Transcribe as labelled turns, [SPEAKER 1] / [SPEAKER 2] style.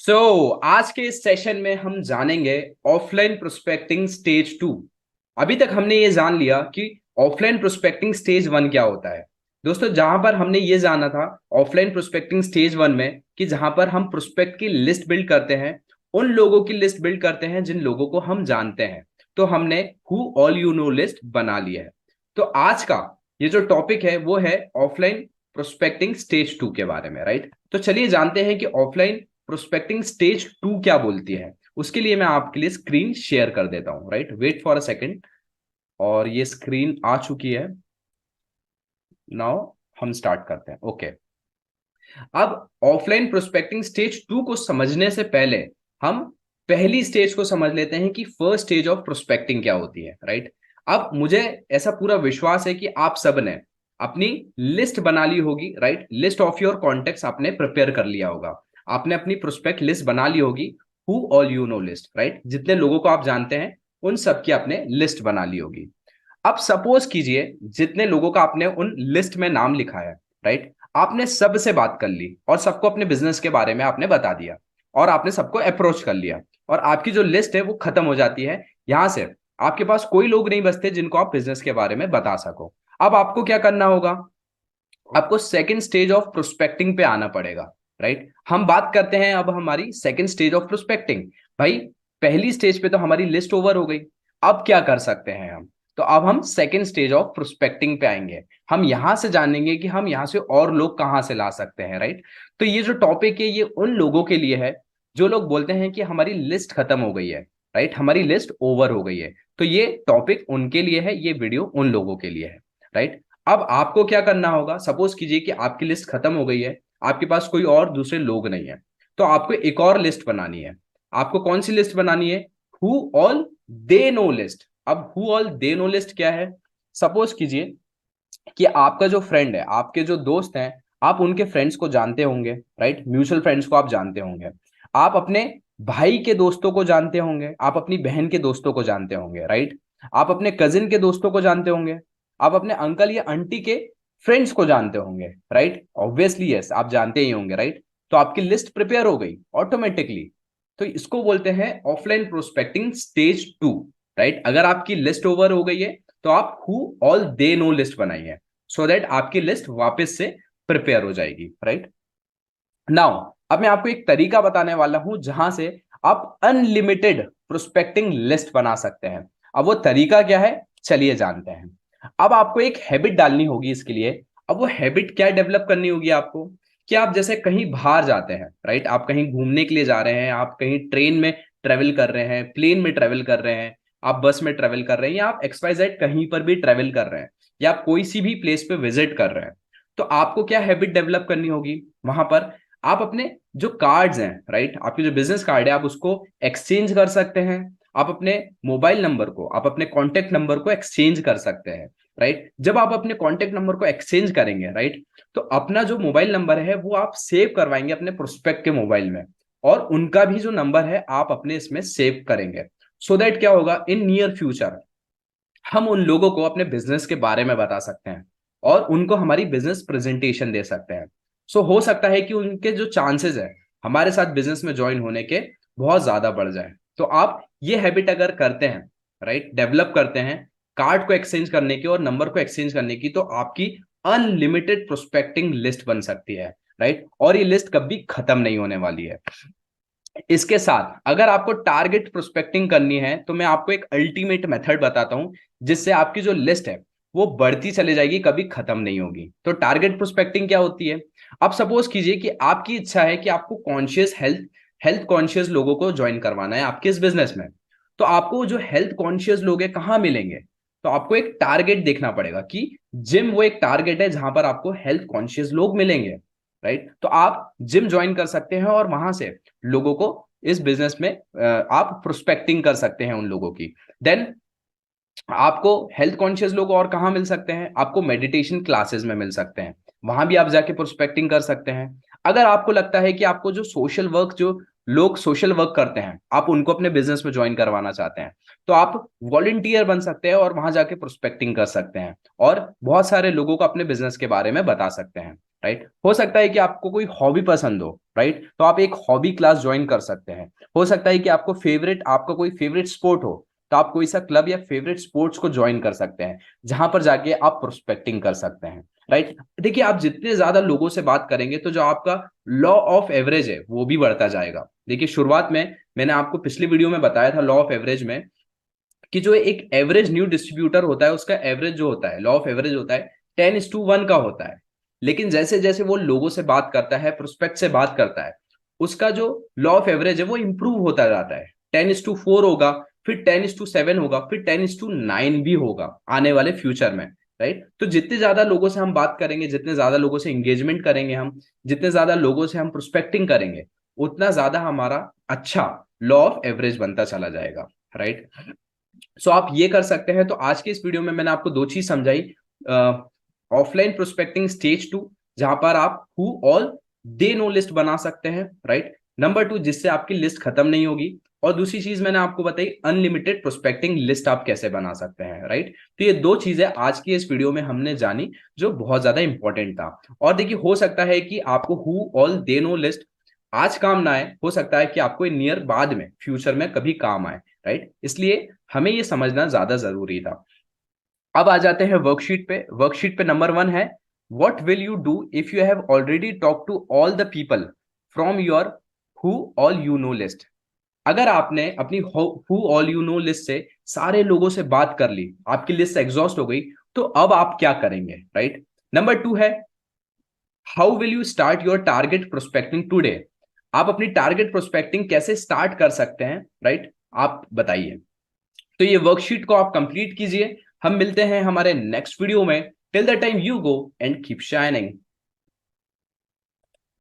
[SPEAKER 1] आज के इस सेशन में हम जानेंगे ऑफलाइन प्रोस्पेक्टिंग स्टेज 2। अभी तक हमने ये जान लिया कि ऑफलाइन प्रोस्पेक्टिंग स्टेज 1 क्या होता है। दोस्तों, जहां पर हमने ये जाना था ऑफलाइन प्रोस्पेक्टिंग स्टेज 1 में कि जहां पर हम प्रोस्पेक्ट की लिस्ट बिल्ड करते हैं, उन लोगों की लिस्ट बिल्ड करते हैं जिन लोगों को हम जानते हैं। तो हमने who all you know list बना लिया है। तो आज का ये जो टॉपिक है वो है ऑफलाइन प्रोस्पेक्टिंग स्टेज 2 के बारे में, राइट। तो चलिए जानते हैं कि ऑफलाइन प्रोस्पेक्टिंग स्टेज 2 क्या बोलती है। उसके लिए मैं आपके लिए स्क्रीन शेयर कर देता हूं, right. Wait for a second. और ये स्क्रीन आ चुकी है। नाउ हम स्टार्ट करते हैं। ओके। अब ऑफलाइन प्रोस्पेक्टिंग स्टेज 2 को समझने से पहले हम पहली स्टेज को समझ लेते हैं कि फर्स्ट स्टेज ऑफ प्रोस्पेक्टिंग क्या होती है, राइट। अब मुझे ऐसा पूरा विश्वास है कि आप सब ने अपनी लिस्ट बना ली होगी, right. List of your contacts आपने प्रिपेयर कर लिया होगा। आपने अपनी प्रोस्पेक्ट लिस्ट बना ली होगी। Who all you know list, right. जितने लोगों को आप जानते हैं उन सबकी आपने लिस्ट बना ली होगी। अब सपोज कीजिए जितने लोगों का आपने उन लिस्ट में नाम लिखा है, राइट। आपने सबसे बात कर ली और सबको अपने बिजनेस के बारे में आपने बता दिया और आपने सबको अप्रोच कर लिया और आपकी जो लिस्ट है वो खत्म हो जाती है। यहां से आपके पास कोई लोग नहीं बचते जिनको आप बिजनेस के बारे में बता सको। अब आपको क्या करना होगा? आपको सेकंड स्टेज ऑफ प्रोस्पेक्टिंग पे आना पड़ेगा, राइट। हम बात करते हैं अब हमारी सेकंड स्टेज ऑफ प्रोस्पेक्टिंग। भाई, पहली स्टेज पे तो हमारी लिस्ट ओवर हो गई। अब क्या कर सकते हैं हम? तो अब हम सेकंड स्टेज ऑफ प्रोस्पेक्टिंग पे आएंगे। हम यहां से जानेंगे कि हम यहां से और लोग कहां से ला सकते हैं, राइट। तो ये जो टॉपिक है ये उन लोगों के लिए है जो लोग बोलते हैं कि हमारी लिस्ट खत्म हो गई है, राइट, हमारी लिस्ट ओवर हो गई है। तो ये टॉपिक उनके लिए है, ये वीडियो उन लोगों के लिए है, राइट। अब आपको क्या करना होगा? सपोज कीजिए कि आपकी लिस्ट खत्म हो गई है, आपके पास कोई और दूसरे लोग नहीं है, तो आपको एक और लिस्ट बनानी है। आपको कौन सी लिस्ट बनानी है? Who all they know list. अब who all they know list क्या है? सपोज कीजिए कि आपका जो फ्रेंड है, आपके जो दोस्त हैं, आप उनके फ्रेंड्स को जानते होंगे, राइट। म्यूचुअल फ्रेंड्स को आप जानते होंगे। आप अपने भाई के दोस्तों को जानते होंगे, आप अपनी बहन के दोस्तों को जानते होंगे, राइट। आप अपने कजिन के दोस्तों को जानते होंगे, आप अपने अंकल या आंटी के फ्रेंड्स को जानते होंगे, राइट। ऑब्वियसली यस, आप जानते ही होंगे, राइट। तो आपकी लिस्ट प्रिपेयर हो गई ऑटोमेटिकली। तो इसको बोलते हैं ऑफलाइन प्रोस्पेक्टिंग स्टेज 2, राइट। अगर आपकी लिस्ट ओवर हो गई है तो आप who all they know list बनाइए, सो दैट आपकी लिस्ट वापस से प्रिपेयर हो जाएगी, राइट। नाउ अब मैं आपको एक तरीका बताने वाला हूं जहां से आप अनलिमिटेड प्रोस्पेक्टिंग लिस्ट बना सकते हैं। अब वो तरीका क्या है, चलिए जानते हैं। अब आपको एक हैबिट डालनी होगी इसके लिए। अब वो हैबिट क्या डेवलप करनी होगी आपको? कि आप जैसे कहीं बाहर जाते हैं, राइट, आप कहीं घूमने के लिए जा रहे हैं, आप कहीं ट्रेन में ट्रेवल कर रहे हैं, प्लेन में ट्रेवल कर रहे हैं, आप बस में ट्रेवल कर रहे हैं, या आप XYZ कहीं पर भी ट्रेवल कर रहे हैं, या आप कोई सी भी प्लेस पे विजिट कर रहे हैं। तो आपको क्या हैबिट डेवलप करनी होगी? वहां पर आप अपने जो कार्ड्स हैं, राइट, आपके जो बिजनेस कार्ड है, आप उसको एक्सचेंज कर सकते हैं। आप अपने मोबाइल नंबर को, आप अपने कॉन्टेक्ट नंबर को एक्सचेंज कर सकते हैं, राइट। जब आप अपने कॉन्टेक्ट नंबर को एक्सचेंज करेंगे, राइट, तो अपना जो मोबाइल नंबर है वो आप सेव करवाएंगे अपने प्रोस्पेक्ट के मोबाइल में, और उनका भी जो नंबर है आप अपने इसमें सेव करेंगे। सो दैट क्या होगा, इन नियर फ्यूचर हम उन लोगों को अपने बिजनेस के बारे में बता सकते हैं और उनको हमारी बिजनेस प्रेजेंटेशन दे सकते हैं। सो हो सकता है कि उनके जो चांसेस है हमारे साथ बिजनेस में ज्वाइन होने के बहुत ज्यादा बढ़ जाए। तो आप ये हैबिट अगर करते हैं, राइट, डेवलप करते हैं कार्ड को एक्सचेंज करने की और नंबर को एक्सचेंज करने की, तो आपकी अनलिमिटेड प्रोस्पेक्टिंग लिस्ट बन सकती है, राइट। और ये लिस्ट कभी खत्म नहीं होने वाली है। इसके साथ अगर आपको टारगेट प्रोस्पेक्टिंग करनी है तो मैं आपको एक अल्टीमेट मेथड बताता हूं जिससे आपकी जो लिस्ट है वो बढ़ती चली जाएगी, कभी खत्म नहीं होगी। तो टारगेट प्रोस्पेक्टिंग क्या होती है? अब सपोज कीजिए कि आपकी इच्छा है कि आपको कॉन्शियस हेल्थ हेल्थ कॉन्शियस लोगों को ज्वाइन करवाना है आपके इस बिजनेस में। तो आपको जो हेल्थ कॉन्शियस लोग हैं कहाँ मिलेंगे? तो आपको एक टारगेट देखना पड़ेगा कि जिम वो एक टारगेट है जहां पर आपको हेल्थ कॉन्शियस लोग मिलेंगे, राइट। तो आप जिम ज्वाइन कर सकते हैं और वहां से लोगों को इस बिजनेस में आप प्रोस्पेक्टिंग कर सकते हैं उन लोगों की। देन आपको हेल्थ कॉन्शियस लोग और कहाँ मिल सकते हैं? आपको मेडिटेशन क्लासेस में मिल सकते हैं, वहां भी आप जाके प्रोस्पेक्टिंग कर सकते हैं। अगर आपको लगता है कि आपको जो सोशल वर्क, जो लोग सोशल वर्क करते हैं, आप उनको अपने बिजनेस में ज्वाइन करवाना चाहते हैं, तो आप वॉलंटियर बन सकते हैं और वहां जाके प्रोस्पेक्टिंग कर सकते हैं और बहुत सारे लोगों को अपने बिजनेस के बारे में बता सकते हैं, राइट। हो सकता है कि आपको कोई हॉबी पसंद हो, राइट, तो आप एक हॉबी क्लास ज्वाइन कर सकते हैं। हो सकता है कि आपका कोई फेवरेट स्पोर्ट हो, तो आप कोई सा क्लब या फेवरेट स्पोर्ट्स को ज्वाइन कर सकते हैं, जहां पर जाके आप प्रोस्पेक्टिंग कर सकते हैं, राइट। देखिए, आप जितने ज्यादा लोगों से बात करेंगे तो जो आपका लॉ ऑफ एवरेज है वो भी बढ़ता जाएगा। देखिए, शुरुआत में मैंने आपको पिछली वीडियो में बताया था लॉ ऑफ एवरेज में, कि जो एक एवरेज न्यू डिस्ट्रीब्यूटर होता है उसका एवरेज जो होता है, लॉ ऑफ एवरेज होता है 10:1 का होता है। लेकिन जैसे जैसे वो लोगों से बात करता है, प्रोस्पेक्ट से बात करता है, उसका जो लॉ ऑफ एवरेज है वो इंप्रूव होता जाता है। 10:4 होगा, फिर 10:7 होगा, फिर 10:9 भी होगा आने वाले फ्यूचर में, राइट। तो जितने ज्यादा लोगों से हम बात करेंगे, जितने ज्यादा लोगों से एंगेजमेंट करेंगे हम, जितने ज्यादा लोगों से हम प्रोस्पेक्टिंग करेंगे, उतना ज्यादा हमारा अच्छा लॉ ऑफ एवरेज बनता चला जाएगा, राइट। सो आप ये कर सकते हैं। तो आज के इस वीडियो में मैंने आपको दो चीज समझाई। ऑफलाइन प्रोस्पेक्टिंग स्टेज 2, जहां पर आप who all they know list बना सकते हैं, राइट। नंबर 2, जिससे आपकी लिस्ट खत्म नहीं होगी। और दूसरी चीज मैंने आपको बताई, अनलिमिटेड प्रोस्पेक्टिंग लिस्ट आप कैसे बना सकते हैं, राइट। तो ये दो चीजें आज की इस वीडियो में हमने जानी, जो बहुत ज्यादा इंपॉर्टेंट था। और देखिए, हो सकता है कि आपको who all they know list आज काम ना आए, हो सकता है कि आपको नियर बाद में फ्यूचर में कभी काम आए, राइट। इसलिए हमें ये समझना ज्यादा जरूरी था। अब आ जाते हैं वर्कशीट पे। वर्कशीट पे नंबर 1 है, what will you do if you have already talk to all the people from your who all you know list. अगर आपने अपनी who all you know list से सारे लोगों से बात कर ली, आपकी लिस्ट एग्जॉस्ट हो गई, तो अब आप क्या करेंगे, राइट। नंबर 2 है, how will you start your target prospecting today. आप अपनी टारगेट प्रोस्पेक्टिंग कैसे स्टार्ट कर सकते हैं, राइट, आप बताइए। तो ये वर्कशीट को आप कंप्लीट कीजिए। हम मिलते हैं हमारे नेक्स्ट वीडियो में। Till the time, you go and keep shining.